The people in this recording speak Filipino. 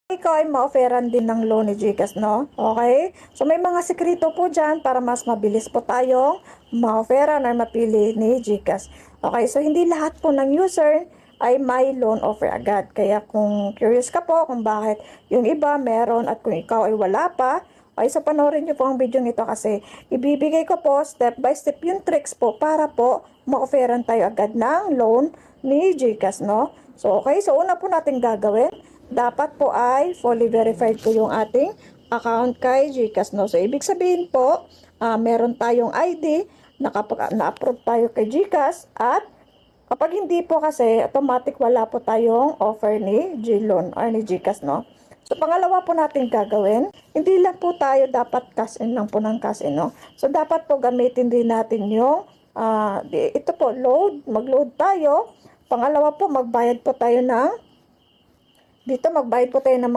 Ikaw ay ma-offeran din ng loan ni GCash, no? Okay? So, may mga sekreto po dyan para mas mabilis po tayong ma-offeran or mapili ni GCash. Okay? So, hindi lahat po ng user ay may loan offer agad. Kaya kung curious ka po kung bakit yung iba meron at kung ikaw ay wala pa, okay, so panoorin nyo po ang video nito kasi ibibigay ko po step by step yung tricks po para po ma-offeran tayo agad ng loan ni GCash, no? So, okay. So, una po natin gagawin, dapat po ay fully verified po yung ating account kay GCash, no? So, ibig sabihin po, meron tayong ID, na-approve tayo kay GCash, at kapag hindi po kasi, automatic wala po tayong offer ni GLoan or ni GCash, no? So, pangalawa po natin gagawin, hindi lang po tayo dapat cash in lang po ng cash in, no? So, dapat po gamitin din natin yung, ito po, mag-load tayo. Pangalawa po, magbayad po tayo ng mga